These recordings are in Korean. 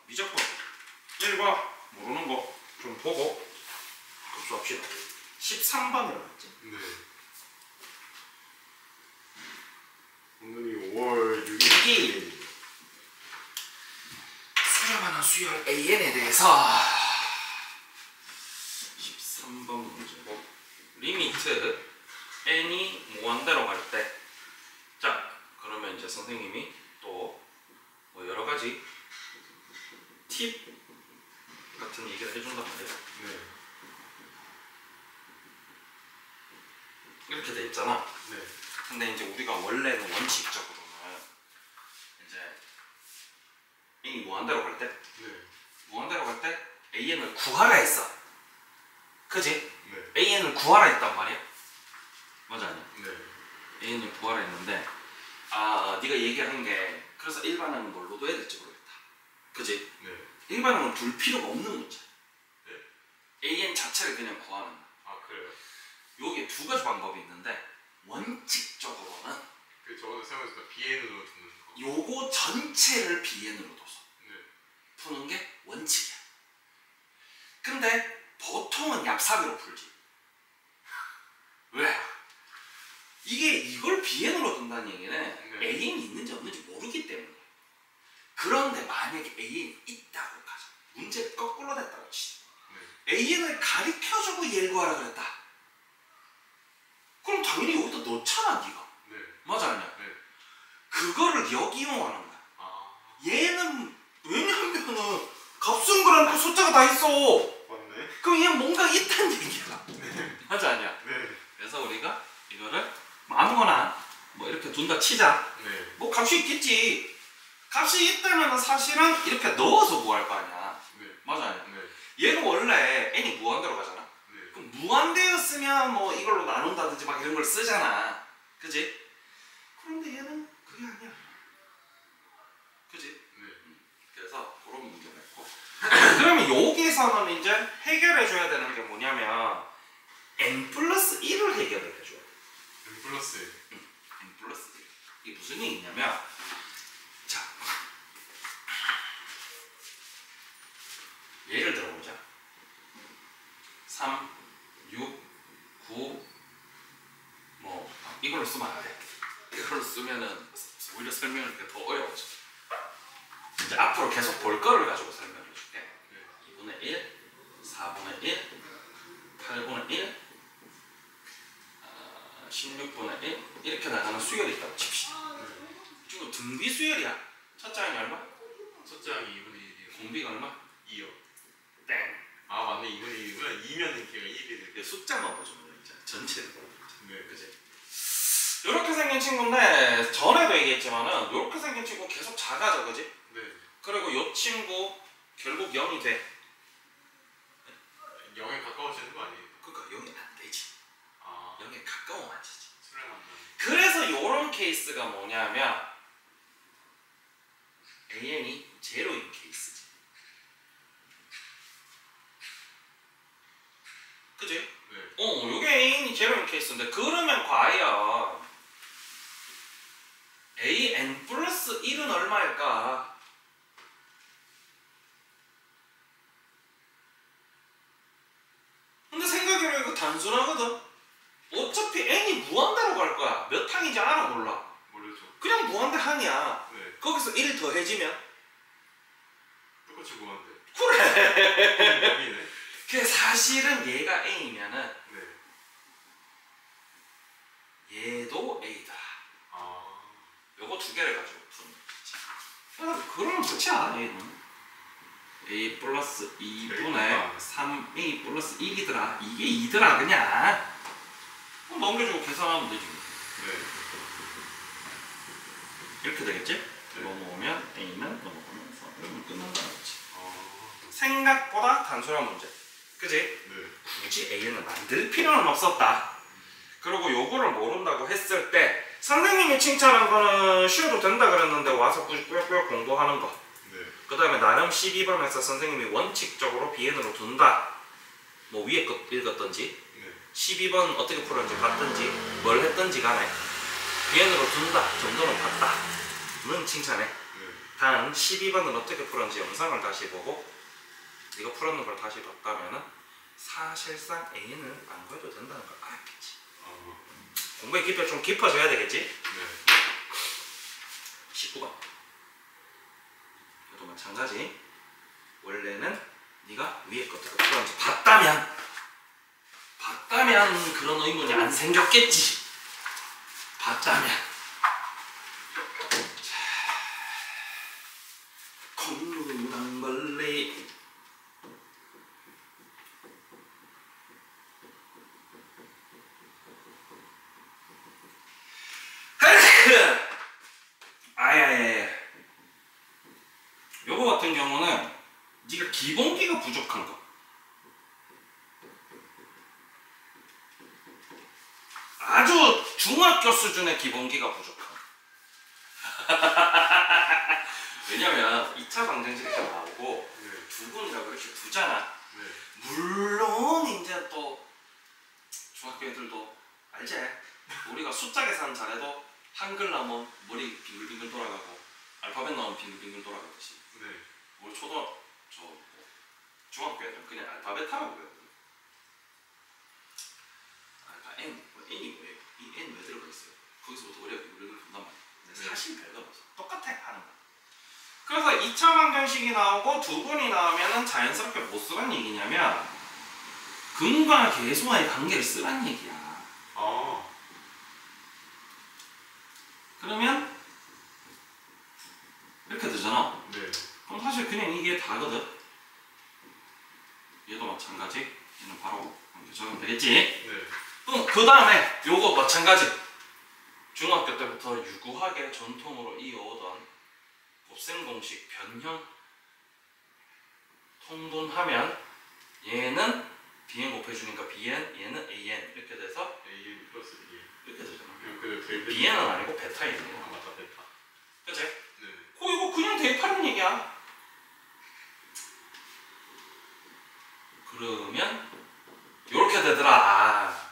미적분 1과 모르는 거 좀 보고 급수합시다. 13번이라고 했지? 네. 오늘이 5월 6일 수렴하는 수열 AN에 대해서 13번 문제고 리미트 n이 무한대로 갈 때 자 그러면 이제 선생님이 또 뭐 여러가지 팁 같은 얘기를 해준단 말이야. 네. 이렇게 돼 있잖아. 네. 근데 이제 우리가 원래는 원칙적으로는 이제 n이 무한대로 갈 때 네. 무한대로 갈 때 an을 구하라 했어. 그지? 네. an을 구하라 했단 말이야. 맞아 아니야? 네. an을 구하라 했는데 네가 얘기한 게 그래서 일반항은 뭘로 둬야 될지 모르겠다. 그지? 네. 일반항은 둘 필요가 없는 문제. 네? an 자체를 그냥 구하는 거야. 아 그래요? 요게 두 가지 방법이 있는데 원칙적으로는 그 저번에 사용했을 때 BN으로 두는 거. 요거 전체를 bn으로 둬서 네. 푸는 게 원칙이야. 근데 보통은 얍삽으로 풀지. 왜? 이게 이걸 bn으로 둔다는 얘기는 네. an이 있는지 없는지 모르기 때문이야. 그런데 만약에 an이 있다고 가자. 문제가 거꾸로 됐다고 치자. 네. an을 가리켜주고 얘를 구하라 그랬다. 그럼 당연히 여기다 넣잖아 네가. 네. 맞아 아니야? 네. 그거를 여기 이용하는 거야. 아. 얘는 왜냐면은 값은 그라고 숫자가 다 있어. 맞네. 그럼 얘는 뭔가 있다는 얘기야. 네. 맞아 아니야? 네. 그래서 우리가 이거를 아무거나 뭐 이렇게 둔다 치자. 네. 뭐 값이 있겠지. 값이 있다면 사실은 이렇게 넣어서 구할 거 아니야. 네. 맞아 아니야? 네. 얘는 원래 n이 무한대로 가잖아. 네. 그럼 무한대였으면 뭐 이걸로 나눈다든지 막 이런 걸 쓰잖아. 그지? 그런데 얘는 그게 아니야. 그지? 네. 그래서 그런 문제가 있고 그러면 여기서는 이제 해결해줘야 되는 게 뭐냐면 n 플러스 1을 해결을 해줘야 돼. N 플러스 1. n 플러스 1. 이게 무슨 얘기냐면 자 예를 들어보자. 3, 6, 9 뭐 이걸로 쓰면 안 돼. 이걸로 쓰면은 오히려 설명을 더 어려워져. 이제 앞으로 계속 볼 거를 가지고 설명을 해줄게. 네. 2분의 1, 4분의 1, 8분의 1, 16분의 1 이렇게 나가는 수열이 있다고 칩시다. 지금 등비 수열이야. 첫째 항이 얼마? 첫째 항이 2분의 1이요. 공비가 얼마? 2요. 땡. 아 맞네. 2분의 1이구나. 2면 걔가 1이 돼. 숫자만 보자면 이제 전체를 보자. 네. 그지? 이렇게 생긴 친구인데 전에도 얘기했지만은 이렇게 생긴 친구 계속 작아져, 그지? 네. 그리고 이 친구 결국 0이 돼. 0에 가까워지는 거 아니에요? 그러니까 0이 안 되지. 아. 0에 가까워만 지지. 수렴한다. 그래서 이런 케이스가 뭐냐면 AN이 제로인 케이스지. 그지? 네. 이게 AN이 제로인 케이스인데 그러면 과연 AN 플러스 1은 얼마일까? 근데 생각해보면 이거 단순하거든. 어차피 n이 무한대로 갈 거야. 몇 항인지 알아 몰라? 모르죠. 그냥 무한대 항이야. 네. 거기서 1 더해지면 똑같이 무한대. 그래. 0이네. 그 사실은 얘가 a면은 네. 얘도 a다. 아. 요거 두 개를 가지고 푸는 거지. 그러면 그렇지 않아 얘는. a 플러스 2분의 3a 플러스 1이더라. 이게 2더라 그냥. 넘겨주고 계산하면 되지. 네. 이렇게 되겠지? 네. 넘어오면 a는 넘어가면서 그러면 끝난다는 거지. 아. 생각보다 단순한 문제. 그지? 네. 굳이 A를 만들 필요는 없었다. 그리고 요거를 모른다고 했을 때 선생님이 칭찬한 거는 쉬어도 된다 그랬는데 와서 꾸역꾸역 공부하는 거. 네. 그 다음에 나름 12번에서 선생님이 원칙적으로 BN으로 둔다. 뭐 위에 거 읽었던지 네. 12번 어떻게 풀었는지 봤던지 뭘 했던지 간에 BN으로 둔다 정도는 봤다 는 칭찬해. 네. 단 12번을 어떻게 풀었는지 영상을 다시 보고 네가 풀었는 걸 다시 봤다면은 사실상 A는 안 구해도 된다는 걸 알았겠지. 공부의 깊이가 좀 깊어져야 되겠지? 네. 19번. 이것도 마찬가지. 원래는 네가 위에 것들을 풀었는지 봤다면 그런 의문이 안 생겼겠지. 봤다면. 자, 콩루낭벌레. 아야야야. 요거 같은 경우는 네가 기본기가 부족한 거. 아주 중학교 수준의 기본기가 부족한 거. 왜냐면 2차 방정식 이렇게 나오고 네. 두분이라고 이렇게 두잖아. 네. 물론 이제 또 중학교 애들도 알지? 우리가 숫자 계산 잘해도 한글 나오면 머리 빙글빙글 돌아가고 알파벳 나오면 빙글빙글 돌아가듯이 네. 우리 중학교 애들은 그냥 알파벳 하라고 그러거든. 알파 N, N이 뭐예요? 이 N 왜 들어가 있어요? 거기서부터 우리가 빙글빙글 돈단 말이야. 근데 사실 별거 없어. 똑같아 하는 거야. 그래서 2차 방정식이 나오고 두 분이 나오면은 자연스럽게 뭐 쓰란 얘기냐면 근과 계수와의 관계를 쓰란 얘기야. 아. 그러면 이렇게 되잖아. 네. 그럼 사실 그냥 이게 다거든. 얘도 마찬가지. 얘는 바로 적으면 되겠지. 네. 그 다음에 요거 마찬가지. 중학교 때부터 유구하게 전통으로 이어오던 곱셈 공식 변형 통분하면 얘는 bn 곱해주니까 bn, 얘는 an 이렇게 돼서 A 플러스 B. 이렇게 되잖아. 그 bn은 아니고 베타이네. 아 맞다 베타. 그치? 네. 이거 그냥 대입하는 얘기야. 그러면 요렇게 되더라.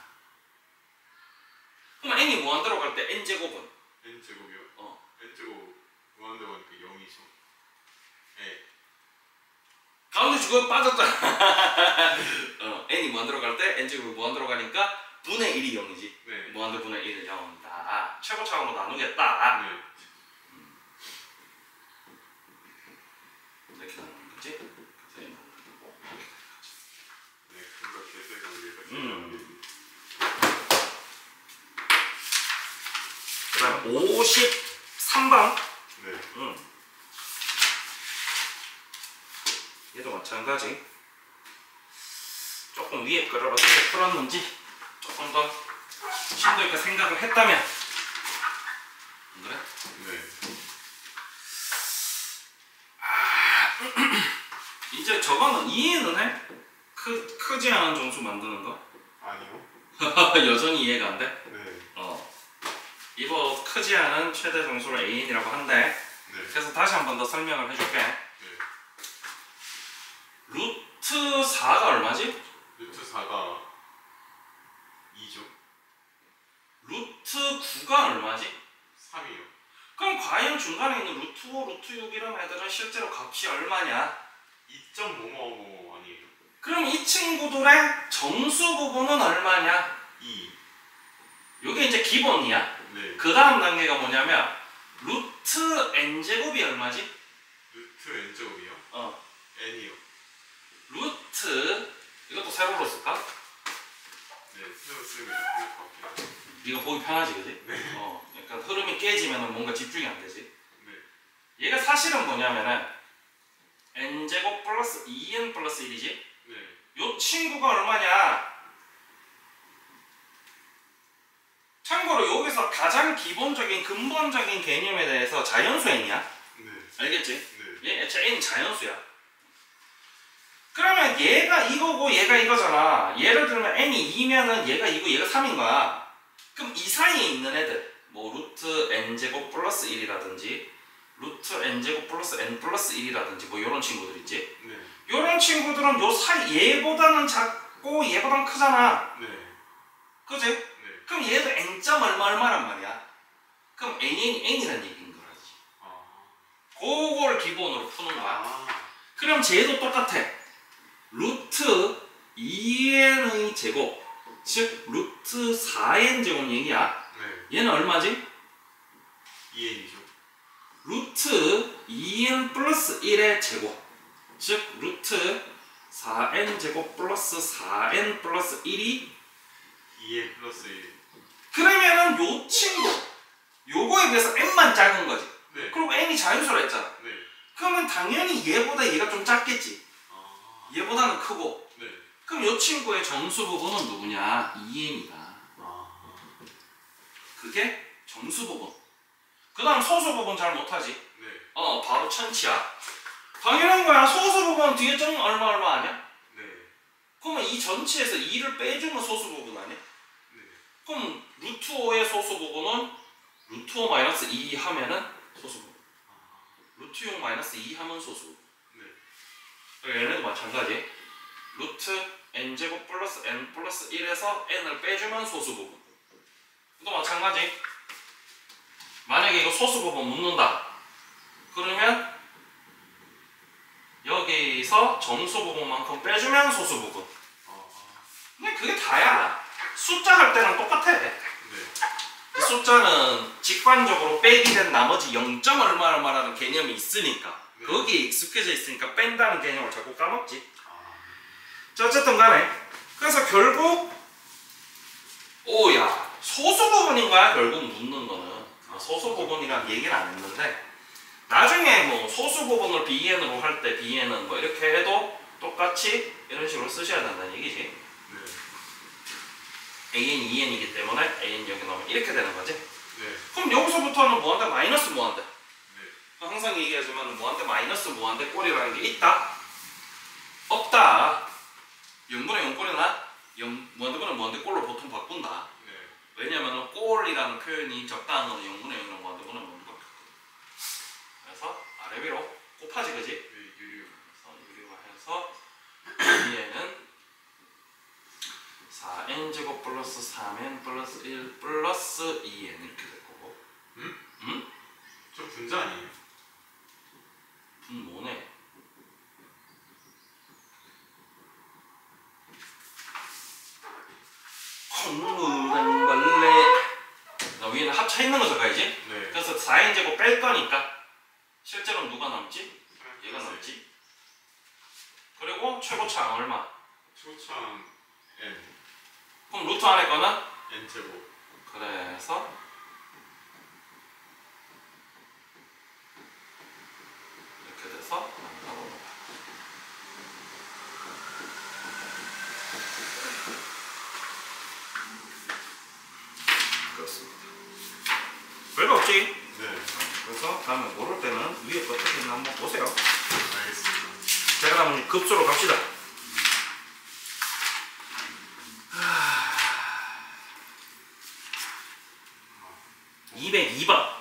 그럼 n이 무한대로 갈 때 n제곱은? N 제곱이요? N 제곱 무한대로 하니까 0이죠. 네. 가운데 주고 빠졌잖아. n이 무한대로 갈 때 n제곱이 무한대로 가니까 분의 1이 0이지. 네. 무한대 분의 1은 0이다. 최고차원으로 나누겠다. 네. 이렇게 나누는 거지. 그래서 얘는 나누고 네. 그러니까 계수해서 우리가 그 다음 53번. 네. 얘도 마찬가지. 조금 위에 거를 어떻게 풀었는지 조금 더 심도 있게 생각을 했다면 안 그래? 네. 이제 저거는 이해는 해? 크지 않은 정수 만드는 거? 아니요. 여전히 이해가 안 돼? 네. 이거 크지 않은 최대 정수를 AN이라고 한대. 네. 그래서 다시 한 번 더 설명을 해줄게. 네. 루트 4가 얼마지? 루트 4가 2죠. 루트 9가 얼마지? 3이요. 그럼 과연 중간에 있는 루트 5, 루트 6 이런 애들은 실제로 값이 얼마냐? 2.555 아니에요? 그럼 이 친구들의 정수 부분은 얼마냐? 2. 이게 이제 기본이야. 네. 그 다음 단계가 뭐냐면 루트 n제곱이 얼마지? 루트 n제곱이요? n이요. 루트 이것도 세로로 쓸까? 네. 새로 쓰면 좋을 것 같긴 해요. 네가 보기 편하지, 그지? 네. 약간 흐름이 깨지면 뭔가 집중이 안 되지. 네. 얘가 사실은 뭐냐면은 n제곱 플러스 2n 플러스 1이지? 네. 요 친구가 얼마냐? 참고로 여기서 가장 기본적인 근본적인 개념에 대해서 자연수 n이야. 네. 알겠지? 네. 얘 애초에 n 자연수야. 그러면 얘가 이거고 얘가 이거잖아. 예를 들면 n이 2면은 얘가 2고 얘가 3인 거야. 그럼 이 사이에 있는 애들 뭐 루트 n제곱 플러스 1이라든지 루트 n제곱 플러스 n 플러스 1이라든지 뭐 요런 친구들 있지. 네. 요런 친구들은 요 사이 얘보다는 작고 얘보다는 크잖아. 네. 그지? 네. 그럼 얘도 n점 얼마 얼마란 말이야. 그럼 n이 n이란 얘기인 거라지. 아. 그걸 기본으로 푸는 거야. 아. 그럼 쟤도 똑같아. 루트 2n의 제곱, 즉 루트 4n 제곱 얘기야. 네. 얘는 얼마지? 2n이죠. 루트 2n 플러스 1의 제곱, 즉 루트 4n 제곱 플러스 4n 플러스 1이 2n 플러스 1. 그러면은 요 친구 요거에 비해서 n만 작은 거지. 네. 그리고 n이 자연수라 했잖아. 네. 그러면 당연히 얘보다 얘가 좀 작겠지. 아. 얘보다는 크고. 네. 그럼 요 친구의 정수 부분은 누구냐? 2n이다. 아. 그게 정수 부분. 그 다음 소수 부분 잘 못하지? 네. 바로 천치야. 당연한 거야. 소수 부분 뒤에 점 얼마 아니야? 네. 그러면 이 전체에서 2를 빼주면 소수 부분 아니야? 네. 그럼 루트 5의 소수 부분은 루트 5 마이너스 2 하면은 소수 부분. 루트 6 마이너스 2 하면 소수 부분. 네. 얘네도 마찬가지. 루트 n제곱 플러스 n 플러스 1에서 n을 빼주면 소수 부분. 또 마찬가지. 만약에 이거 소수 부분 묻는다. 그러면 여기서 정수 부분만큼 빼주면 소수 부분. 근데 그게 다야. 숫자 할 때랑 똑같아. 네. 이 숫자는 직관적으로 빼기 된 나머지 0. 얼마라는 개념이 있으니까 네. 거기에 익숙해져 있으니까 뺀다는 개념을 자꾸 까먹지. 아. 자, 어쨌든 간에 그래서 결국 오야 소수 부분인 거야. 결국 묻는 거는 소수 부분이란 얘기는 안 했는데 나중에 뭐 소수 부분을 bn으로 할 때 bn은 뭐 이렇게 해도 똑같이 이런 식으로 쓰셔야 된다는 얘기지. 네. an이 2n이기 때문에 an 여기 넣으면 이렇게 되는 거지. 네. 그럼 여기서부터는 무한대 마이너스 무한대. 네. 항상 얘기하지만 무한대 마이너스 무한대 꼴이라는 게 있다? 없다. 0분의 0꼴이나 무한대분은 무한대 꼴로 보통 바꾼다. 네. 왜냐면 꼴이라는 표현이 적당한 거는 0분의 0이랑 무한대분은 무한대밖에 없거든. 그래서 아래 위로 곱하지 그지? 네. 유리요. 그래서 위에는 4n제곱 플러스 3n 플러스 1 플러스 2n 이렇게 될 거고. 응? 저 분자 아니에요? 분모네. 콩무는 벌레. 위에는 합쳐 있는 거 적어야지. 네. 그래서 4n제곱 뺄 거니까 실제로 누가 남지? 얘가 남지. 그리고 최고차는 얼마? 초창 n. 그럼 루트 안에 거는? n 제곱. 그래서 이렇게 돼서 나오는 거야. 그렇습니다. 별거 없지? 네. 그래서 다음에 모를 때는 위에 거 어떻게 있나 한번 보세요. 알겠습니다. 자, 그럼 급수로 갑시다. 202번.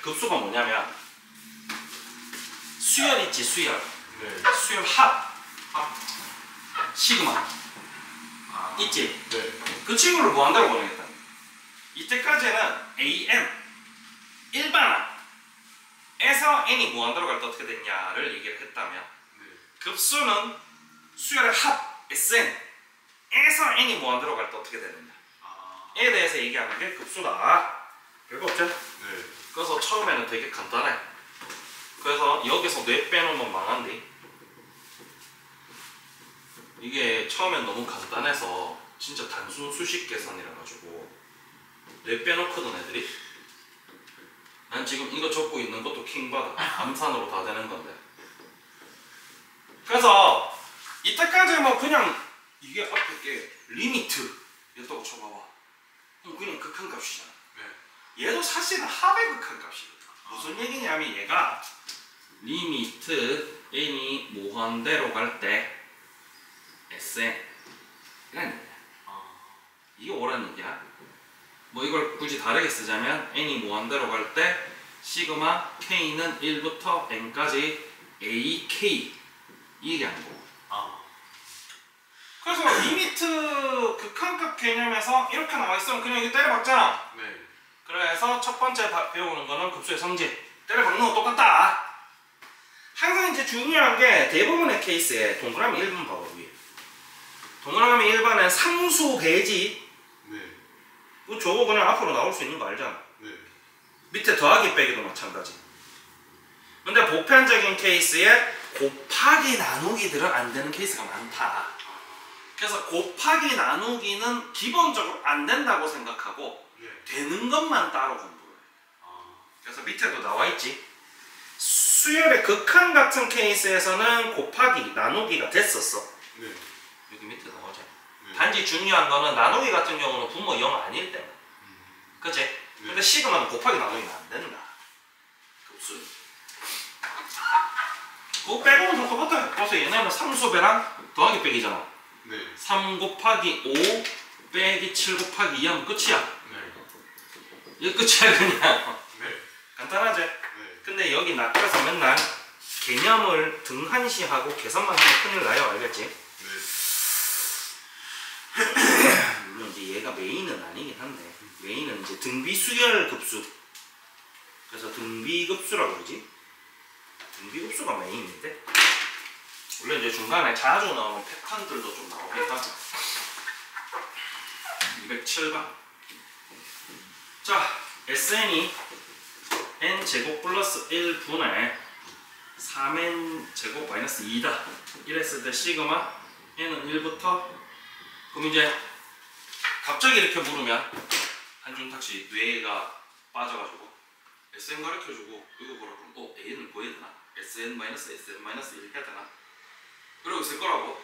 급수가 뭐냐면 수열 있지, 수열. 네. 수열 합. 합. 시그마. 아. 있지? 네. 그 친구를 무한대로 보내겠다. 이때까지는 an 일반항에서 n이 무한대로 갈 때 어떻게 됐냐를 얘기를 했다면 네. 급수는 수열의 합 sn에서 n이 무한대로 갈 때 어떻게 되느냐에 아. 대해서 얘기하는 게 급수다. 별거 없죠? 네. 그래서 처음에는 되게 간단해. 그래서 여기서 뇌 빼놓으면 망한데 이게 처음엔 너무 간단해서 진짜 단순 수식 계산이라 가지고 뇌 빼놓거든 애들이. 난 지금 이거 적고 있는 것도 킹받아. 암산으로 다 되는 건데. 그래서 이때까지 뭐 그냥 이게 앞에 게 리미트였다고 쳐봐봐. 그럼 그냥 극한값이잖아. 네. 얘도 사실은 합의 극한값이거든. 무슨 얘기냐면 얘가 리미트 n이 무한대로 갈 때 Sn 이란 얘기야. 이게 오란 얘기야. 뭐 이걸 굳이 다르게 쓰자면 n이 무한대로 갈 때 시그마 k는 1부터 n까지 ak 이 얘기하는 거고. 그래서 리미트 극한값 개념에서 이렇게 나와 있으면 그냥 이렇게 때려박잖아. 네. 그래서 첫 번째 배우는 거는 급수의 성질 때려박는 건 똑같다. 항상 이제 중요한 게 대부분의 케이스에 동그라미 1번 봐봐 위에. 동그라미 1번엔 상수 배지. 네. 저거 그냥 앞으로 나올 수 있는 거 알잖아. 네. 밑에 더하기 빼기도 마찬가지. 근데 보편적인 케이스에 곱하기 나누기들은 안 되는 케이스가 많다. 그래서 곱하기 나누기는 기본적으로 안 된다고 생각하고 네. 되는 것만 따로 공부해. 아. 그래서 밑에도 나와 있지. 수열의 극한 같은 케이스에서는 곱하기 나누기가 됐었어. 네. 여기 밑에 나오죠. 네. 단지 중요한 거는 나누기 같은 경우는 분모 0 아닐 때문에. 그치? 근데 시그마는 곱하기 나누기는 안 된다. 급수. 그거 빼고는 다 똑같아요. 그래서 얘네는 상수배랑 더하기 빼기잖아. 네. 3 곱하기 5 빼기 7 곱하기 2 하면 끝이야. 네. 이거 끝이야 그냥. 네. 간단하지? 네. 근데 여기 낚여서 맨날 개념을 등한시하고 계산만 하면 큰일 나요. 알겠지? 네. 물론 이제 얘가 메인은 아니긴 한데 메인은 이제 등비수열 급수. 그래서 등비급수라고 그러지? 등비급수가 메인인데 물론 이제 중간에 자주 나오는 패턴들도 좀 나오긴 하죠. 207번. 자, SN이 n제곱 플러스 1분의 3n제곱 마이너스 2다. 이랬을 때 시그마 n은 1부터 그럼 이제 갑자기 이렇게 물으면 한준탁씨 뇌가 빠져가지고 SN 가르쳐주고 이거 보라 그러면 AN을 보여야 되나? SN 마이너스 SN 마이너스 1 해야 되나? 그러고 있을 거라고.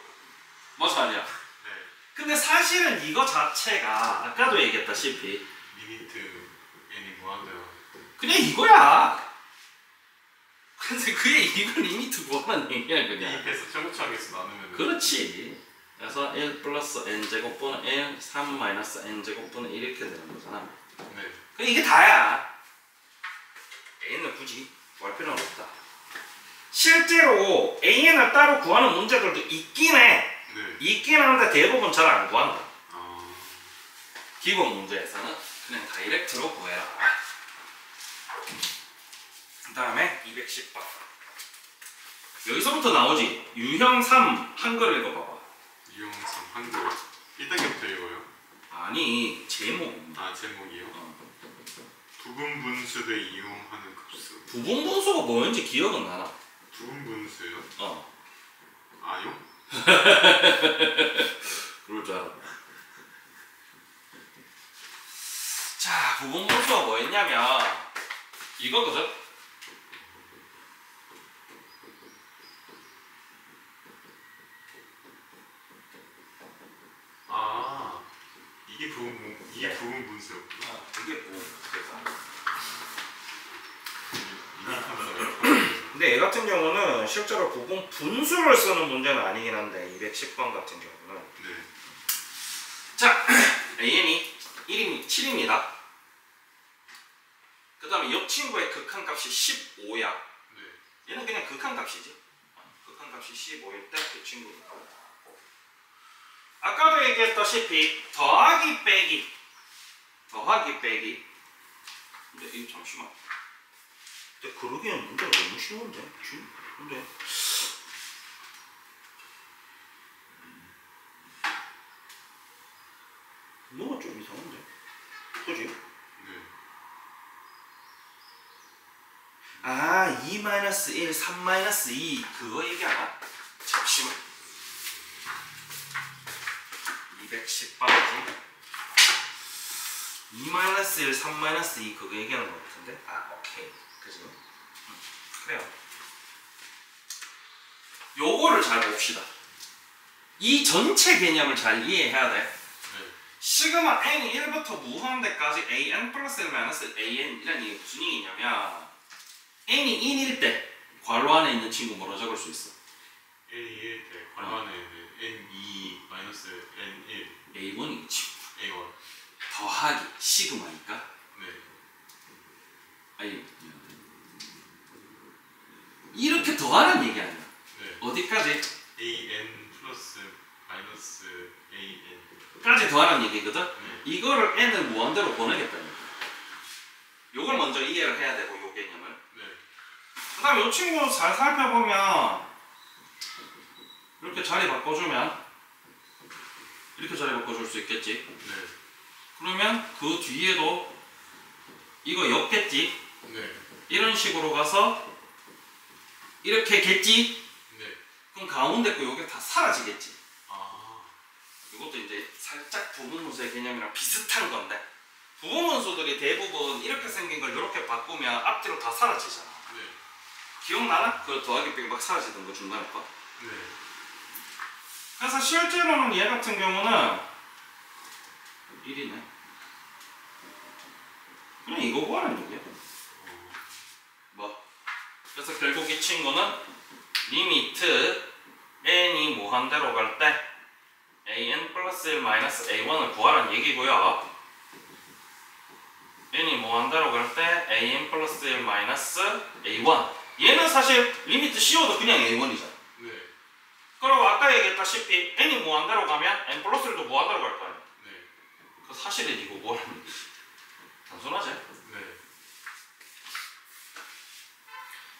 맞아 아니야? 네. 근데 사실은 이거 자체가 아까도 얘기했다시피 리미트 n이 무한대로. 그냥 이거야. 근데 그게 이걸 리미트 구하는 얘기야 그냥. 대입해서 최고차하게서 나누면. 그렇지. 그래서 1 플러스 n제곱분의 1, 3 마이너스 n제곱분의 1 이렇게 되는 거잖아. 네. 그냥 이게 다야. an을 굳이 구할 필요는 없다. 실제로 an을 따로 구하는 문제들도 있긴 해. 네. 있긴 한데 대부분 잘 안 구한다. 아. 기본 문제에서는 그냥 다이렉트로 구해라. 그 다음에 210번. 여기서부터 나오지. 유형 3 한글 읽어봐봐. 유형성 한글 1단계부터 읽어요? 아니 제목입니다. 아 제목이요? 부분분수를 이용하는 급수. 부분분수가 뭐였는지 기억은 나나? 부분분수요? 아용? 그럴 줄 알았다. 자, 부분분수가 뭐였냐면 이거거든? 아 이게 부분분수였구나. 이게 뭐 이게 근데 얘 같은 경우는 실제로 부분 분수를 쓰는 문제는 아니긴 한데 210번 같은 경우는 네. 자, AN이 7입니다. 그 다음에 옆 친구의 극한값이 15야. 네. 얘는 그냥 극한값이지. 극한값이 15일 때 그 친구니까. 아까도 얘기했다시피 더하기 빼기 근데 이거 잠시만. 근데 그러기엔 문제가 너무 쉬운데? 근데 뭐가 좀 이상한데? 그지? 네. 아, 2-1, 3-2 그거 얘기하나? 잠시만. 210번이지. 2-1, 3-2 그거 얘기하는 것 같은데? 아, 오케이. 그지? 그래요. 요거를 잘 봅시다. 이 전체 개념을 잘 이해해야 돼. 네. 시그마 n이 1부터 무한대까지 an 플러스 1 마이너스 an 이란 얘기 무슨 얘기냐면 n이 1일 때 괄호 안에 있는 친구 뭐라 적을 수 있어? N2일 때 괄호 안에 N2 마이너스 N1 A1이 친구 A1. 더하기 시그마니까 네. 아니 이렇게 더하는 얘기 아니야. 네. 어디까지? AN 플러스 마이너스 AN. 까지 더하는 얘기거든? 네. 이거를 n을 무한대로 보내겠다는 거야. 요걸 먼저 이해를 해야 되고 요 개념을. 네. 그 다음에 이 친구 잘 살펴보면 이렇게 자리 바꿔주면 이렇게 자리 바꿔줄 수 있겠지. 네. 그러면 그 뒤에도 이거 엮겠지. 네. 이런 식으로 가서 이렇게 겠지. 네. 그럼 가운데 거 요게 다 사라지겠지. 아. 이것도 이제 살짝 부분문수의 개념이랑 비슷한 건데 부분문수들이 대부분 이렇게 생긴 걸 이렇게 바꾸면 앞뒤로 다 사라지잖아. 네. 기억나나? 그 더하기 빼기 막 사라지던 거 중간에 거. 네. 그래서 실제로는 얘 같은 경우는 1이네. 그냥 이거 구하는 얘기야. 뭐? 그래서 결국 이 친구는 리미트 n이 무한대로 갈 때 an 플러스 1 마이너스 a1을 구하라는 얘기고요. n이 무한대로 갈 때 an 플러스 1 마이너스 a1. 얘는 사실 리미트 씌워도 그냥 a1이잖아. 네. 그리고 아까 얘기했다시피 n이 무한대로 가면 n 플러스 1도 무한대로 갈 거 아니야. 네. 그 사실은 이거 구하라는 얘기. 단순하지? 네.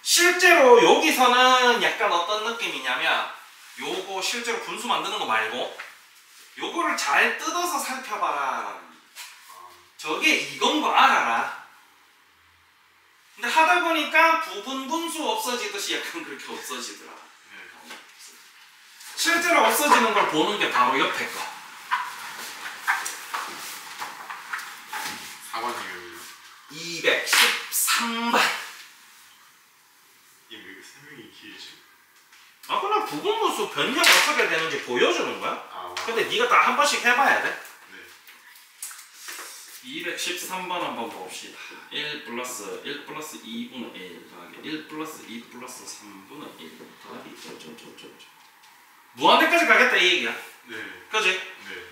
실제로 여기서는 약간 어떤 느낌이냐면 요거 실제로 분수 만드는 거 말고 요거를 잘 뜯어서 살펴봐라. 저게 이건 거 알아라. 근데 하다 보니까 부분 분수 없어지듯이 약간 그렇게 없어지더라. 네. 실제로 없어지는 걸 보는 게 바로 옆에 거. 4번이에요. 213번. 이게 왜 설명이 길지? 아 그냥 부분 분수 변형 어떻게 되는지 보여주는 거야. 아. 근데 네가 다 한 번씩 해봐야 돼. 네. 213번 한번 봅시다. 1 플러스 2분의 1 더하기 1 플러스 2 플러스 3분의 1 더하기 저저저저 무한대까지 가겠다 이 얘기야. 네. 그지? 네.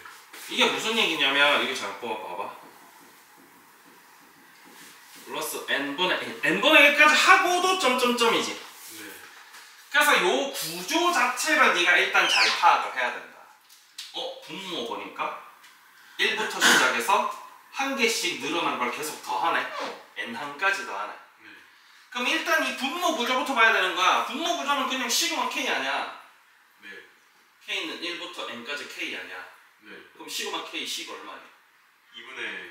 이게 무슨 얘기냐면 이게 잘 봐봐. 플러스 n분의 1 n분의 1까지 하고도 점점점이지. 네. 그래서 요 구조 자체를 네가 일단 잘 파악을 해야 된다. 분모 보니까 1부터 시작해서 한 개씩 늘어난 걸 계속 더하네. n1까지 더하네. 네. 그럼 일단 이 분모 구조부터 봐야 되는 거야. 분모 구조는 그냥 시그마 k 아니야. 네. k는 1부터 n까지 k 아니야. 네. 그럼 시그마 k 식 얼마야? 2분의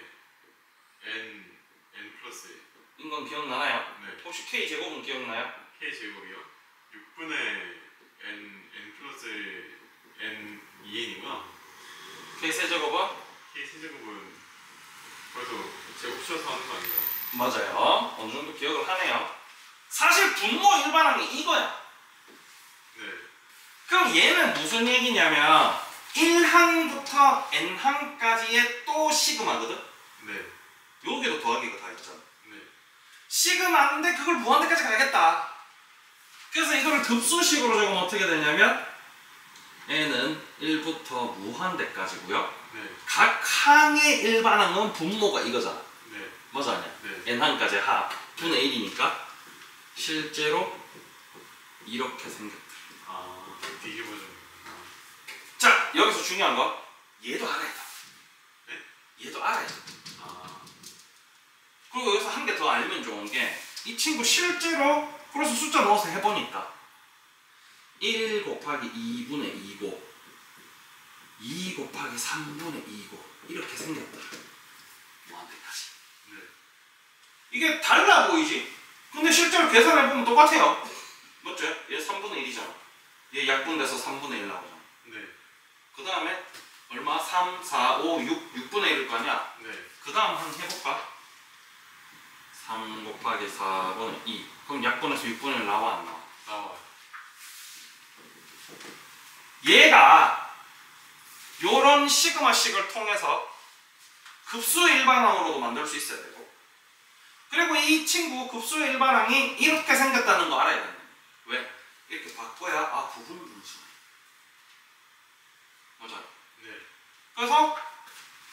n 플러스 1. 인건 기억나나요? 네. 혹시 k 제곱은 기억나요? k 제곱이요? 6분의 n 플러스 n 2n이구나. k 세제곱은? k 세제곱은 벌써 제곱 쳐서 하는 거 아닌가요? 맞아요. 어느 정도 기억을 하네요. 사실 분모 일반항이 이거야. 네. 그럼 얘는 무슨 얘기냐면 1항부터 n항까지의 또 시그마거든? 네. 여기도 더하기가 다 있잖아. 네. 시그마인데 그걸 무한대까지 가겠다. 그래서 이거를 급수식으로 적으면 어떻게 되냐면 n은 1부터 무한대까지고요. 네. 각 항의 일반항은 분모가 이거잖아. 네. 맞아 아니야? 네. n항까지 합 분의 1이니까 실제로 이렇게 생겼다. 아, 뒤집어져. 자, 여기서 중요한 거 얘도 알아야 돼. 네? 얘도 알아야 돼. 아. 그리고 여기서 한 개 더 알면 좋은 게 이 친구 실제로 그래서 숫자 넣어서 해보니까 1 곱하기 2분의 2고 2 곱하기 3분의 2고 이렇게 생겼다. 무한대까지. 네. 이게 달라 보이지? 근데 실제로 계산해보면 똑같아요. 맞죠? 얘 3분의 1이잖아. 얘 약분돼서 3분의 1 나오잖아. 네. 그 다음에 얼마? 3, 4, 5, 6분의 1일 거 아니야? 네. 그 다음 한번 해볼까? 3 곱하기 4분의 2. 그럼 약분해서 6분의 1 나와 안 나와? 나와요. 얘가 요런 시그마식을 통해서 급수 일반항으로도 만들 수 있어야 되고 그리고 이 친구 급수의 일반항이 이렇게 생겼다는 거 알아야 된다. 왜? 이렇게 바꿔야 부분 분수네. 맞아요. 네. 그래서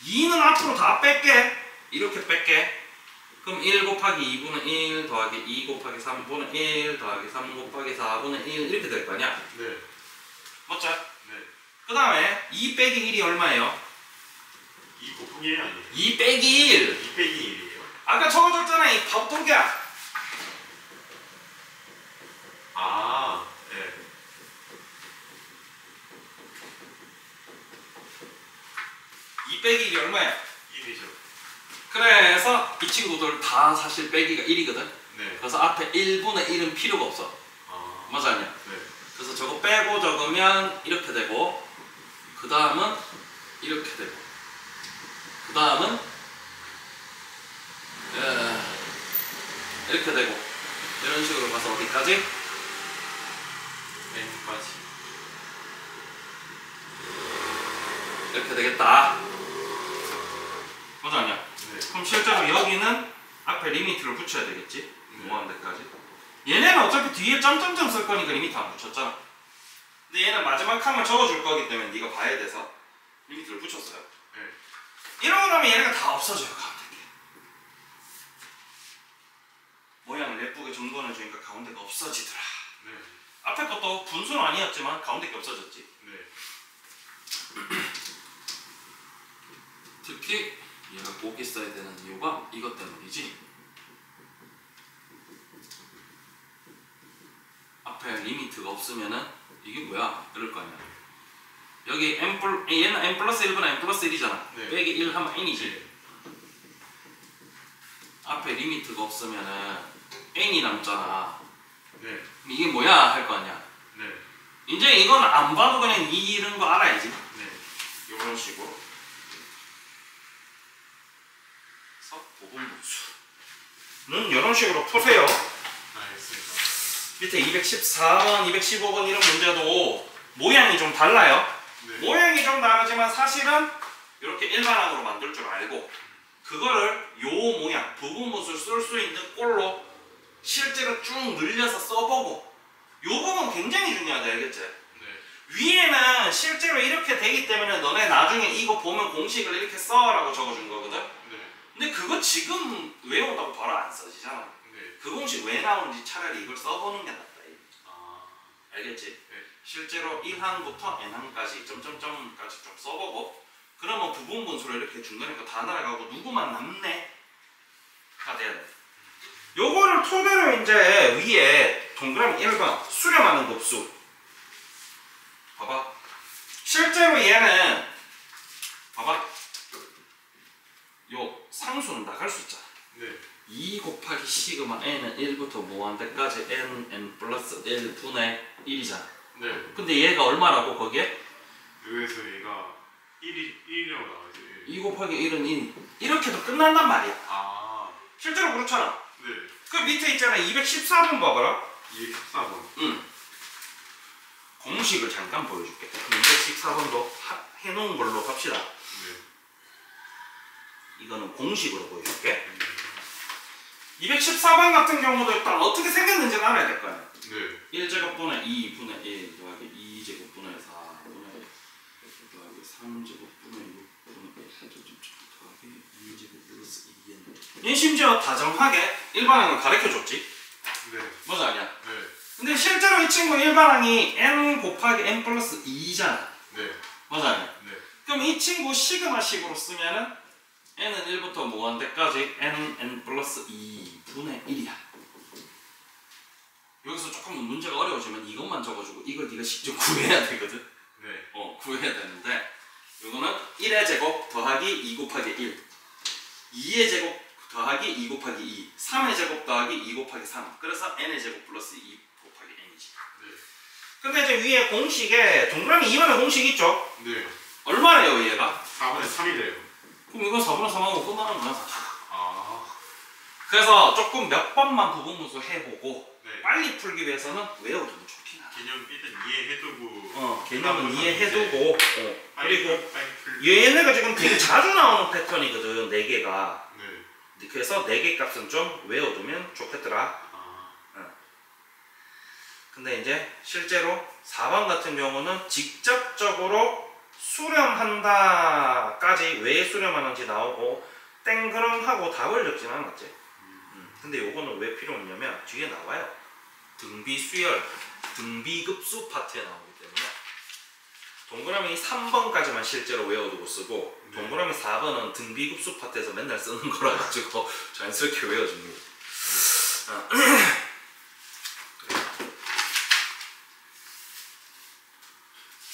2는 앞으로 다 뺄게. 이렇게 뺄게. 그럼 1 곱하기 2분의 1 더하기 2 곱하기 3분의 1 더하기 3 곱하기 4분의 1 이렇게 될 거 아니야? 네. 맞죠? 네. 그 다음에 2 빼기 1이 얼마예요? 2 곱하기 1 아니에요? 2 빼기 1. 2 빼기 1이에요? 아까 적어줬잖아 이 밥통기야. 2 빼기 1이 얼마야? 1이죠. 그래서 이 친구들 다 사실 빼기가 1이거든. 네. 그래서 앞에 1분의 1은 필요가 없어. 아. 맞아 아니야? 네. 그래서 저거 빼고 적으면 이렇게 되고, 그 다음은 이렇게 되고, 그 다음은 이렇게 되고, 이런 식으로 가서 어디까지? n까지. 이렇게 되겠다. 맞아 아니야? 네. 그럼 실제로 여기는 앞에 리미트를 붙여야 되겠지? 무한 데까지. 얘네는 어차피 뒤에 점점점 쓸 거니까 리미트 안 붙였잖아. 근데 얘는 마지막 칸만 적어줄 거기 때문에 네가 봐야 돼서 리미트를 붙였어요. 네. 이러고 나면 얘네가 다 없어져요. 가운데 게. 모양을 예쁘게 정돈해주니까 가운데가 없어지더라. 네. 앞에 것도 분수는 아니었지만 가운데 게 없어졌지. 네. 특히 얘가 꼭 있어야 되는 이유가 이것 때문이지. 앞에 리미트가 없으면은 이게 뭐야? 이럴 거 아니야. 여기 얘는 n 플러스 1분의 n 플러스 1이잖아. 네. 빼기 1 하면 n이지. 네. 앞에 리미트가 없으면은 n이 남잖아. 네. 이게 뭐야? 할 거 아니야. 네. 이제 이건 안 봐도 그냥 이런 거 알아야지. 네. 이런 식으로. 그래서 부분분수는 이런 식으로 푸세요. 알겠습니다. 밑에 214번, 215번 이런 문제도 모양이 좀 달라요. 네. 모양이 좀 다르지만 사실은 이렇게 일반항으로 만들 줄 알고 그거를 요 모양, 부분분수를 쓸 수 있는 꼴로 실제로 쭉 늘려서 써보고 요 부분 굉장히 중요하다. 알겠지? 네. 위에는 실제로 이렇게 되기 때문에 너네 나중에 이거 보면 공식을 이렇게 써라고 적어준 거거든? 네. 근데 그거 지금 외운다고 바로 안 써지잖아. 네. 그 공식 왜 나오는지 차라리 이걸 써보는 게 낫다. 아. 알겠지? 네. 실제로 1항부터 n항까지 점점점까지 좀 써보고 그러면 부분분수를 이렇게 중간에 거 다 날아가고 누구만 남네? 가 돼야 돼. 요거를 토대로 이제 위에 동그라미 1번 수렴하는 급수 봐봐. 실제로 얘는 봐봐. 요 상수는 나갈 수 있잖아. 네. 2 곱하기 시그마 n은 1부터 무한대까지 n 플러스 1분의 1이잖아. 네. 근데 얘가 얼마라고 거기에? 여기서 얘가 1이라고 나와야지. 2 곱하기 1은 1. 이렇게도 끝난단 말이야. 아. 실제로 그렇잖아. 네. 그 밑에 있잖아. 214번 봐봐라. 214번. 응. 공식을 잠깐 보여줄게. 214번도 해놓은 걸로 합시다. 네. 이거는 공식으로 보여줄게. 214번 같은 경우도 일단 어떻게 생겼는지는 알아야 될 거 아니야. 네. 1제곱분의 2분의 1 더하기 2제곱분의 4분의 더하기 3제곱분의 6분의 1 더하기 2제곱 플러스 2n. 얘 심지어 다정하게 일반항을 가르쳐줬지. 네. 맞아 아니야? 네. 근데 실제로 이 친구 일반항이 n 곱하기 n 플러스 2잖아. 네. 맞아 아니야? 네. 그럼 이 친구 시그마식으로 쓰면은 n은 1부터 무한대까지 n 플러스 2분의 1이야. 여기서 조금 문제가 어려워지면 이것만 적어주고 이걸 네가 직접 구해야 되거든. 네. 구해야 되는데 이거는 1의 제곱 더하기 2 곱하기 1 2의 제곱 더하기 2 곱하기 2 3의 제곱 더하기 2 곱하기 3 그래서 n의 제곱 플러스 2 곱하기 n이지. 네. 근데 이제 위에 공식에 동그라미 2번의 공식 있죠? 네. 얼마예요 얘가? 4분의 3이래요. 그럼 이거 4분의 3하고 끝나는 거야 사실. 아. 그래서 조금 몇 번만 부분분수 해보고 네. 빨리 풀기 위해서는 외워두면 좋긴 하다. 개념 일단 이해해두고. 개념은 이해해두고 그리고 빨리 풀. 얘네가 지금 되게 자주 나오는 패턴이거든. 4개가. 네. 그래서 4개 값은 좀 외워두면 좋겠더라. 아. 근데 이제 실제로 4번 같은 경우는 직접적으로 수렴한다까지 왜 수렴하는지 나오고 땡그렁하고 답을 적진 않았지. 근데 요거는 왜 필요 없냐면 뒤에 나와요. 등비수열, 등비급수 파트에 나오기 때문에 동그라미 3번까지만 실제로 외워두고 쓰고 동그라미 4번은 등비급수 파트에서 맨날 쓰는 거라 가지고 자연스럽게 외워줍니다.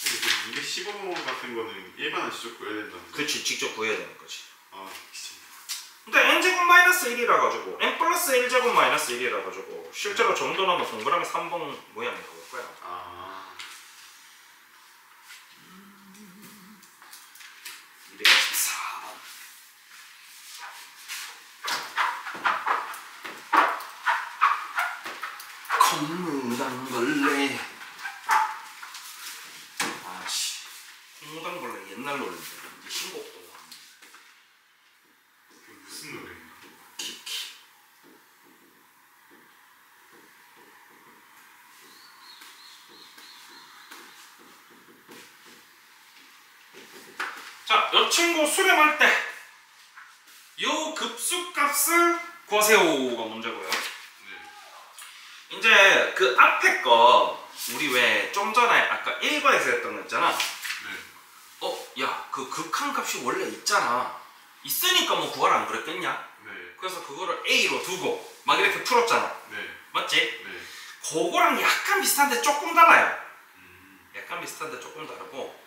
근데 그 215 같은 거는 일반은 직접 구해야 된다는 거. 그렇지, 직접 구해야 되는 거지. 아 진짜. 근데 n제곱 마이너스 1이라 가지고 n 플러스 1제곱 마이너스 1이라 가지고 실제로 정도 나면 동그라미 3번 모양이 나올 거야. 아 214번. 콩무당벌레. 아씨, 콩무당벌레 옛날 노래인데 이제 신곡도 나왔는데. 그게 무슨 노래인가? 키키. 자, 이 친구 수렴할 때 요 급수값을 구하세요가 문제고요. 네. 이제 그 앞에 거 우리 왜 좀 전에 아까 1번에서 했던 거 있잖아. 네. 야, 그 극한값이 원래 있잖아. 있으니까 뭐 구하라 안 그랬겠냐? 네. 그래서 그거를 A로 두고 막 이렇게 풀었잖아. 네. 맞지? 네. 그거랑 약간 비슷한데 조금 달라요. 약간 비슷한데 조금 다르고,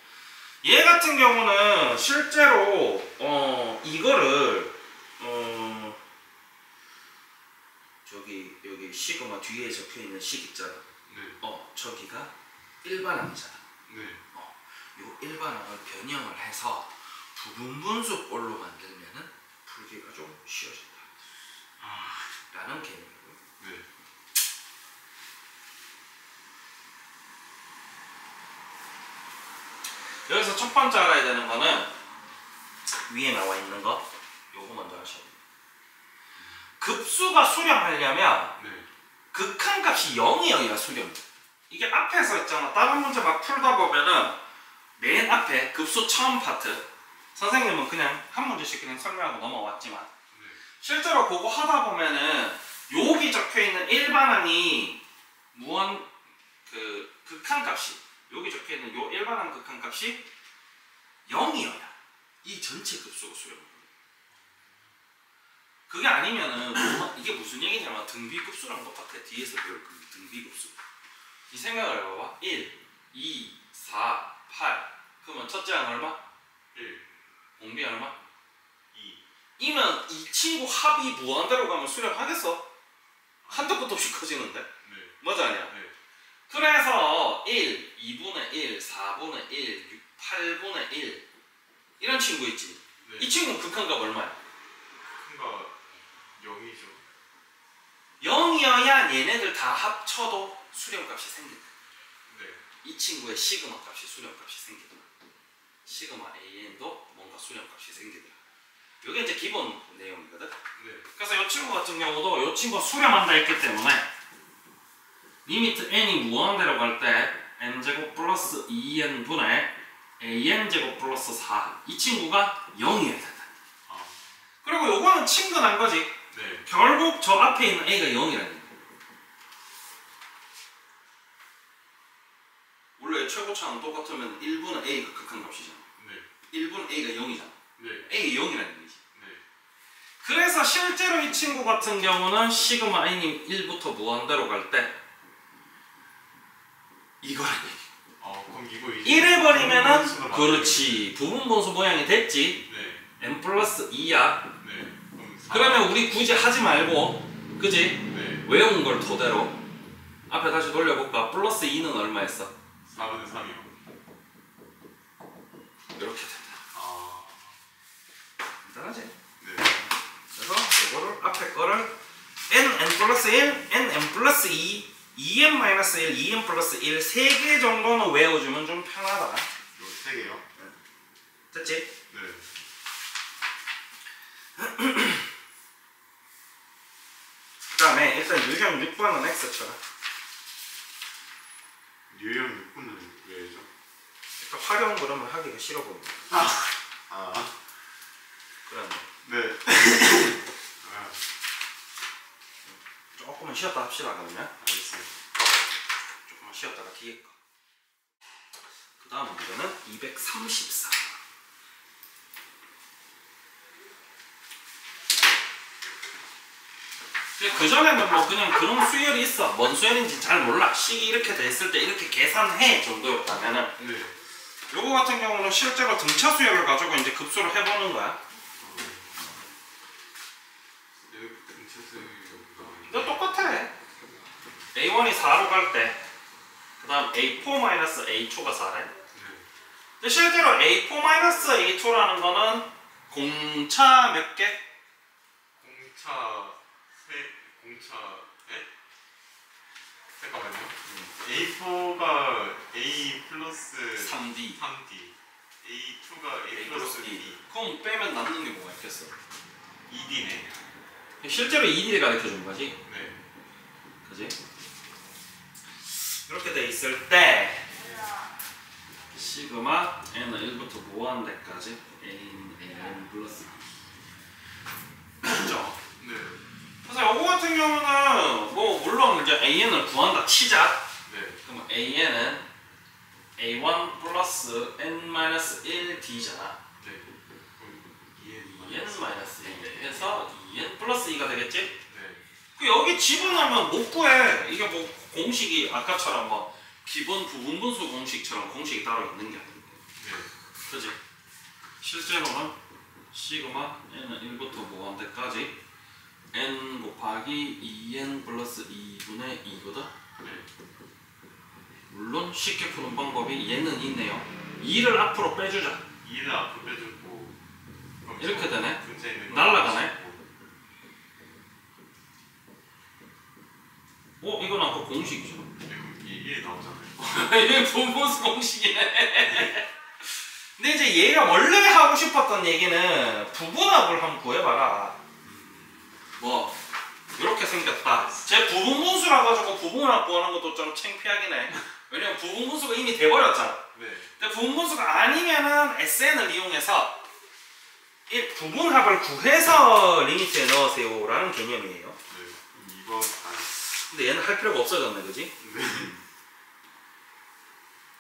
얘 같은 경우는 실제로 이거를 저기 여기 시그마 뒤에 적혀있는 식 있잖아. 네. 저기가 일반항이잖아. 네. 요 일반항을 변형을 해서 부분분수꼴로 만들면은 풀기가 좀 쉬워진다 라는 개념이고요. 네. 여기서 첫 번째 알아야 되는 거는 위에 나와 있는 거, 요거 먼저 하셔야 돼요. 급수가 수렴하려면 네. 극한값이 0이어야 수렴. 이게 앞에서 있잖아. 다른 문제 막 풀다 보면은 맨 앞에 급수 처음 파트 선생님은 그냥 한 문제씩 그냥 설명하고 넘어왔지만, 네. 실제로 그거 하다 보면은 여기 적혀있는 일반항이 무한 그 극한값이, 여기 적혀있는 요 일반항 극한값이 0이어야 이 전체 급수가 수렴. 그게 아니면은 이게 무슨 얘기냐면 등비급수랑 똑같아. 뒤에서 배울 그 등비급수. 이 생각을 해봐봐. 1, 2, 4, 8. 그러면 첫째 항 얼마? 1. 공비 얼마? 2. 이면 이 친구 합이 무한대로 가면 수렴하겠어? 한도 끝도 없이 커지는데? 네. 맞아 아니야? 네. 그래서 1, 2분의 1, 4분의 1, 8분의 1 이런 친구 있지? 네. 이 친구는 극한값 얼마야? 큰가 0이죠. 0이어야 얘네들 다 합쳐도 수렴값이 생긴다. 네. 이 친구의 시그마 값이 수렴값이 생기더라. 시그마 AN도 뭔가 수렴값이 생기더라. 이게 이제 기본 내용이거든. 네. 그래서 이 친구 같은 경우도 이 친구가 수렴한다 했기 때문에 리미트 n이 무한대로 갈 때 n제곱 플러스 2n분의 an제곱 플러스 4, 이 친구가 0이어야 된다. 그리고 요거는 친근한 거지. 네. 결국 저 앞에 있는 a가 0이라는 거야. 원래 최고차는 똑같으면 1분의 a가 극한값이잖아. 네. 1분의 a가 0이잖아. 네. a가 0이라는 얘기지. 네. 그래서 실제로 이 친구 같은 경우는 시그마 n이 1부터 무한대로 갈 때 이거란 얘기. 그럼 이거 이제 1을 버리면은 부분분수가 그렇지 부분분수 모양이 됐지. 네. n 플러스 2야. 네. 그러면 우리 굳이 하지 말고, 그지? 네. 외운 걸 토대로 앞에 다시 돌려볼까? 플러스 2는 얼마였어? 4분의 3이요. 이렇게 된다. 간단하지? 네. 그래서 이거를 앞에 거를 n 플러스 1, n 플러스 2, 2n 마이너스 1, 2n 플러스 1 3개 정도는 외워주면 좀 편하다. 요 3개요? 됐지? 네. 그 다음에 일단 유형 6번은 X 쳐라. 유형 6분은 왜죠? 일단 활용 그러면 하기가 싫어 보인다. 그러네. 네. 조금만 쉬었다 합시다 그러면. 알겠습니다. 조금만 쉬었다가 뒤에 거. 그 다음 문제는 234. 그 전에는 뭐 그냥 그런 수열이 있어. 뭔 수열인지 잘 몰라. 식이 이렇게 됐을 때 이렇게 계산해 정도였다면은 네. 요거 같은 경우는 실제로 등차 수열을 가지고 이제 급수를 해보는 거야. 근데 똑같아. A1이 4로 갈 때, 그 다음 A4-A2가 4래. 근데 실제로 A4-A2라는 거는 공차 몇 개? 잠깐만요. A4가 A 플러스 3D. A2가 A 플러스 D. 그럼 빼면 남는 게 뭐가 있겠어? 2D네. 실제로 2D를 가르쳐준 거지? 네. 그지? 이렇게 돼 있을 때 시그마 n은 1부터 무한 데까지 n 플러스 그죠? 네. 그래서 이거 같은 경우는 뭐 물론 이제 an을 구한다 치자. 네. 그럼 an은 a1 플러스 n-1d잖아. 네. n-1 해서 2n 플러스 2가 되겠지? 네. 그 여기 집어넣으면 못 구해. 이게 뭐 공식이 아까처럼 뭐 기본 부분분수 공식처럼 공식이 따로 있는 게 아닌데. 네. 그지? 실제로는 시그마 n은 1부터 무한대까지 n 곱하기 2n 플러스 2분의 2거든? 네. 물론 쉽게 푸는 방법이 얘는 있네요. 2를 앞으로 빼주자. 2를 앞으로 빼주고 이렇게 되네. 분자 있는 거 날라가네. 이건 아까 공식이죠. 이게 1 나오잖아요. 이게 분분수 공식이네. 근데 이제 얘가 원래 하고 싶었던 얘기는 부분합을 한번 구해봐라. 뭐 이렇게 생겼다. 제 부분분수라 가지고 부분합 구하는 것도 좀 창피하긴 해. 왜냐면 부분분수가 이미 돼버렸잖아. 네. 근데 부분분수가 아니면은 SN을 이용해서 이 부분합을 구해서 리미트에 넣으세요 라는 개념이에요. 네. 이거 근데 얘는 할 필요가 없어졌네, 그지? 네.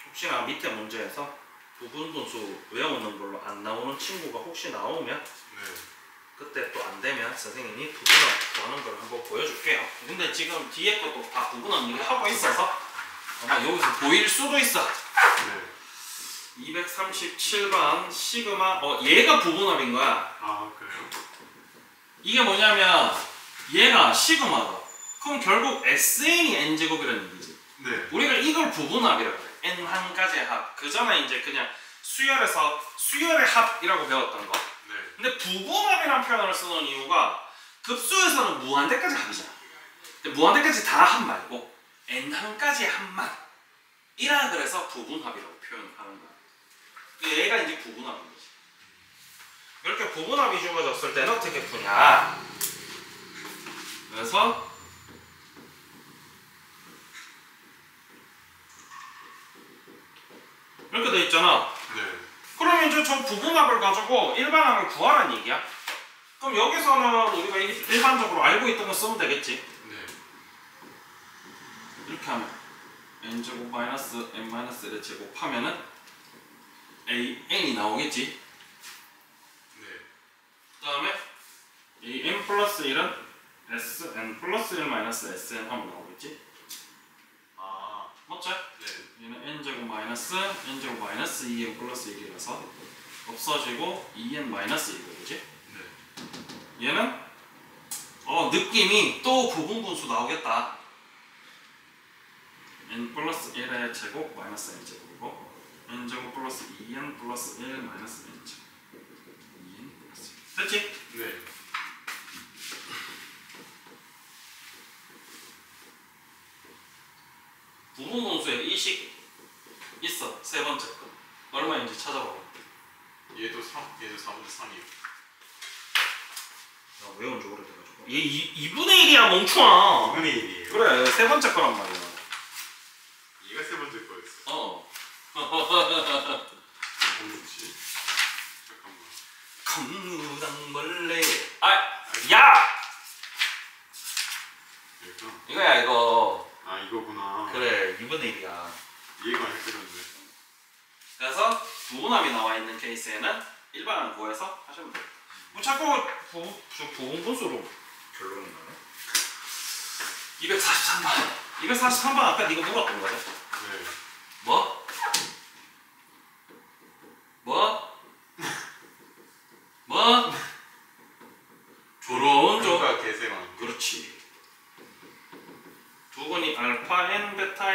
혹시나 밑에 문제에서 부분분수 외우는 걸로 안 나오는 친구가 혹시 나오면 네. 그때 또 안 되면 선생님이 부분합 구하는 걸 한번 보여줄게요. 근데 지금 뒤에 것도 다 부분합 얘기하고 있어서 아마 여기서 보일 수도 있어. 네. 237번 시그마 얘가 부분합인 거야. 아 그래요? 이게 뭐냐면 얘가 시그마다. 그럼 결국 SN이 n제곱이라는 얘기지. 네. 우리가 이걸 부분합이라고 해. n 한 가지의 합. 그 전에 이제 그냥 수열의 합이라고 배웠던 거. 네. 근데 부분합이라는 표현을 쓰는 이유가 급수에서는 무한대까지 합이잖아. 근데 무한대까지 다 합 말고 n 한 가지의 합만 이라 그래서 부분합이라고 표현하는 거야. 얘가 이제 부분합인 거지. 이렇게 부분합이 주어졌을 때는 어떻게 푸냐. 그래서 이렇게 돼 있잖아. 네. 그럼 이제 저 부분합을 가지고 일반항을 구하라는 얘기야. 그럼 여기서는 우리가 일반적으로 알고 있던 거 쓰면 되겠지. 네. 이렇게 하면 n제곱 마이너스 n 마이너스 1의 제곱하면은 n이 나오겠지. 네. 그 다음에 이 n 플러스 1은 sn 플러스 1 마이너스 sn 하면 나오겠지. 아. 맞지? 네. 얘는 n제곱 마이너스 2n 플러스 1이라서 없어지고 2n 마이너스 1이거지. 네. 얘는 느낌이 또 부분분수 나오겠다. n 플러스 1의 제곱 마이너스 n 제곱이고 n제곱 플러스 2n 플러스 1 마이너스 n 제곱 2n 플러스 1. 됐지? 네. 부분분수에 이식 있어. 세 번째 거. 얼마인지 찾아봐. 얘도 4분의 3이요. 나 외운 지 오래돼가지고. 얘 2분의 1이야 멍충아. 2분의 1이에요. 그래 세 번째 거란 말이야. 얘가 세 번째 거였어. 뭐지? 잠깐만. 감무당벌레. 야! 얘가? 이거야 이거. 아 이거구나. 그래 2분의 1이야. 얘가 헷갈렸네. 그래서 부분합이 나와 있는 케이스에는 일반항 구해서 하시면 돼요. 뭐 자꾸 부분분수로 결론이 나네. 243번. 243번 아까 네가 물었던 거죠? 네. 뭐?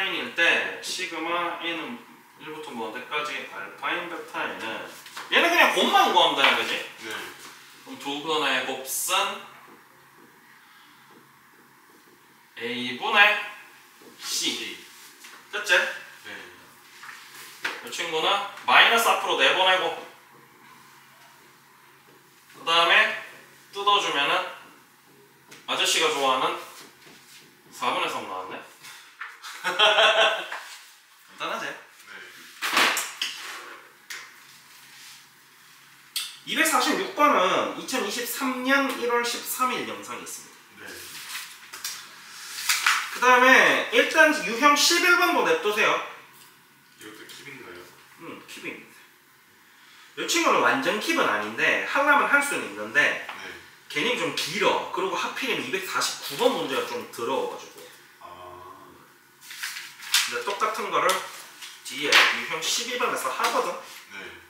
베타인일 때 시그마 N은 1부터 무한대까지 알파인 베타인은 얘는 그냥 곱만 구하면 되는 거지? 네. 그럼 두 근의 곱선 A분의 C 됐지? 네. 이 친구는 마이너스 앞으로 내보내고 그 다음에 뜯어주면은 아저씨가 좋아하는 4분의 3 나왔네? 간단하지? 네. 246번은 2023년 1월 13일 영상이 있습니다. 네. 그 다음에 일단 유형 11번도 냅두세요. 이것도 킵인가요? 킵입니다. 이 친구는 완전 킵은 아닌데 하려면 할 수는 있는데 네. 개념이 좀 길어. 그리고 하필이면 249번 문제가 좀 더러워가지고 아. 근데 똑같은 거를 뒤에 유형 12번에서 하거든. 네.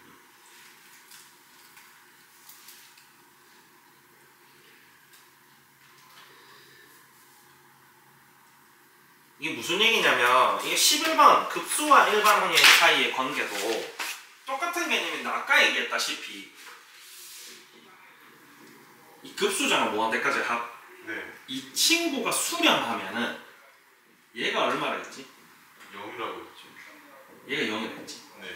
이게 무슨 얘기냐면 이게 11번 급수와 일반항의 사이의 관계도 똑같은 개념인데 아까 얘기했다시피 이 급수잖아 무한대까지 합. 네. 이 친구가 수렴하면은 얘가 얼마라 했지? 0이라고 했죠. 얘가 0이라 했지. 네.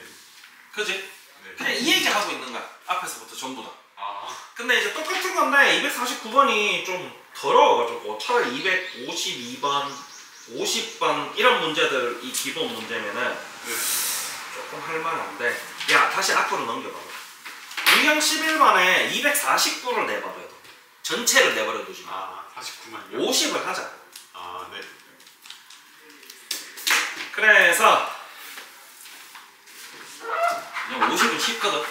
그지? 네. 그냥 이 얘기 하고 있는 거야. 앞에서부터 전부 다. 아. 근데 이제 똑같은 건데 249번이 좀 더러워가지고 차라리 252번, 50번 이런 문제들 이 기본 문제면은 네. 조금 할만한데 야 다시 앞으로 넘겨봐. 유형 11번에 249를 내버려도 전체를 내버려 두지 마. 아, 49만요? 50을 하자. 아, 네. 그래서 그냥 50은 쉽거든.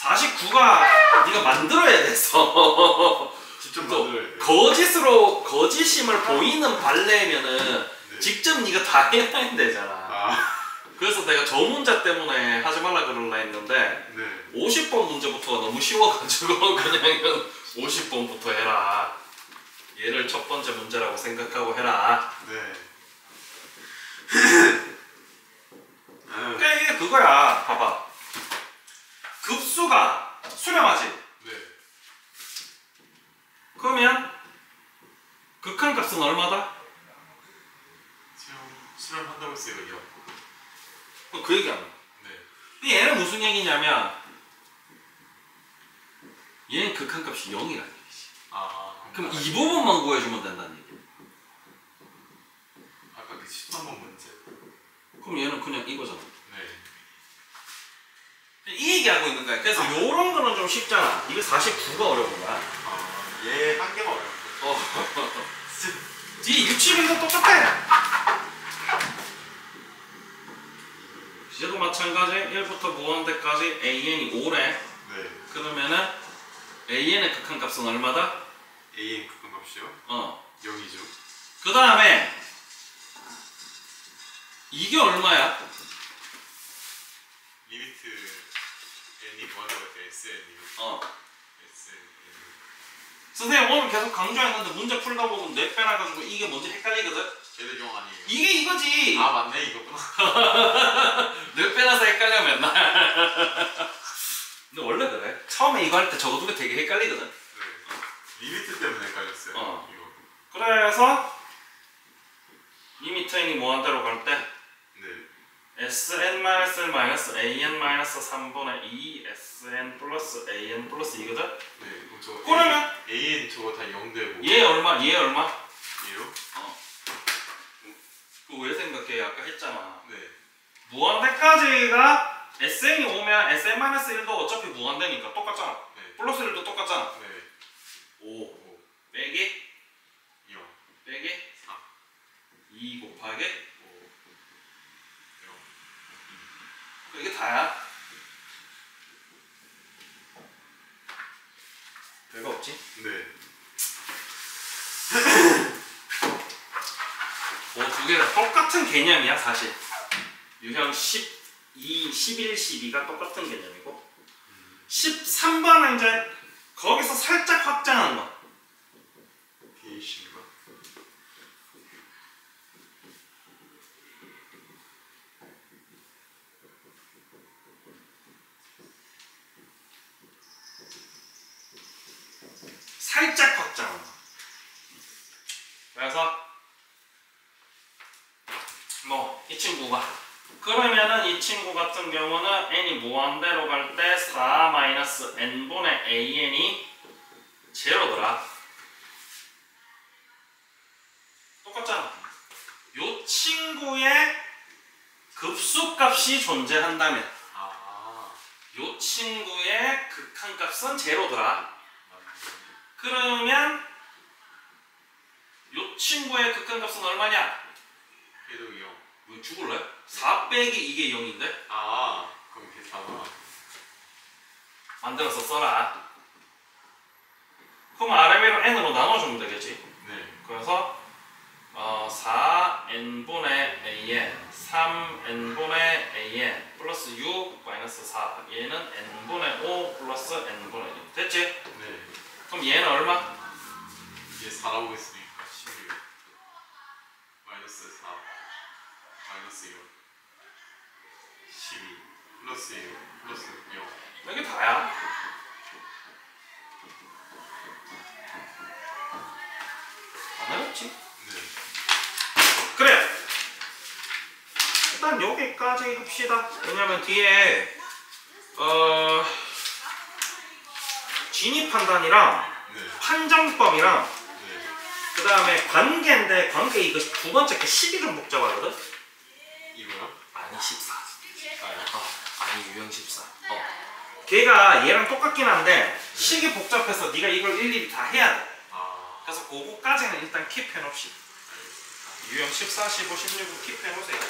49가 네가 만들어야 돼서 직접 또 만들어야 돼요. 거짓으로 거짓임을 보이는 발레면은 네. 직접 네가 다 해야 되잖아. 아. 그래서 내가 저 문제 때문에 하지 말라 그러려 했는데 네. 50번 문제부터가 너무 쉬워가지고 그냥 50번부터 해라. 얘를 첫 번째 문제라고 생각하고 해라. 네. 그러니까 이게 그거야. 봐봐. 급수가 수렴하지. 네. 그러면 극한값은 얼마다? 수렴한다고 했어요, 이거. 그 얘기하는 거야. 네. 얘는 무슨 얘기냐면 얘는 극한값이 0이라는 얘기지. 아. 그럼 이 부분만 구해주면 된다는 얘기야. 아까 그 13번 문제. 그럼 얘는 그냥 이거잖아. 네. 이 얘기하고 있는 거야. 그래서 요런 거는 좀 쉽잖아. 249가 어려운 거야. 아, 얘 한 개가 어려운 거예요. 뒤에 60인도 똑같아. 얘도 마찬가지. 1부터 무한대까지 AN이 5래. 네. 그러면은 AN의 극한값은 얼마다? AN 극한값이요? 0이죠. 그 다음에 이게 얼마야? 리미트 n이 뭐한다고 했죠? SN이요? SN. 선생님 오늘 계속 강조했는데 문제 풀다 보면 넷 빼놔가지고 이게 뭔지 헷갈리거든? 걔들 영 아니에요? 이게 이거지! 아, 맞네, 이거구나. 넷 빼놔서 헷갈려 맨날. 근데 원래 그래. 처음에 이거 할 때 저거 두 개 되게 헷갈리거든? 네. 리미트 때문에 헷갈렸어요. 이거. 그래서 리미트 n이 무한대로 갈 때 네. Sn-1-AN-3분의 2 Sn 플러스 AN 플러스 2거든? 네. 그럼 저 그러면 AN 저거 다 0 되고. 얘 얼마? 얘요? 그거 왜 생각해? 아까 했잖아. 네. 무한대까지가 Sn이 오면 Sn-1도 어차피 무한대니까 똑같잖아. 네. 플러스 1도 똑같잖아. 네. 5 빼기 0. 빼기 4. 2 곱하기 5. 0. 이게 다야. 별거 없지? 네. 두 개가 똑같은 개념이야 사실. 유형 12, 11, 12가 똑같은 개념이고 13번은 이제 거기서 살짝 확장한 거. DAC인가? 살짝 확장. 그래서 뭐 이 친구가 그러면은 이 친구 같은 경우는 n이 무한대로 갈 때 4-n분의 an이 제로더라. 똑같잖아. 요 친구의 급수값이 존재한다면 요 친구의 극한값은 제로더라. 그러면 요 친구의 극한값은 얼마냐? 걔도 0. 뭐 죽을래? 4 빼기 이게 0인데? 그럼 괜찮아. 만들어서 써라. 그럼 아래로 n으로 나눠주면 되겠지. 네. 그래서 4n분의 an 3n분의 an 플러스 6 마이너스 4 얘는 n분의 5 플러스 n분의 1 됐지? 네. 그럼 얘는 얼마? 이게 4라고 했으니까 16 마이너스 4 마이너스 6 12 플러스 1 플러스 0. 이게 다야. 안 어렵지? 네. 그래. 일단 여기까지 합시다. 왜냐면 뒤에 진입 판단이랑 네. 판정법이랑 네. 그 다음에 관계인데 관계 이거 두 번째 게 12좀 복잡하거든? 이거요? 아니 14. 아요? 아니 유형 14. 걔가 얘랑 똑같긴 한데 식이 복잡해서 네가 이걸 일일이 다 해야 돼. 그래서 그거까지는 일단 킵해 놓읍시다. 유형 14, 15, 16은 킵해 놓으세요.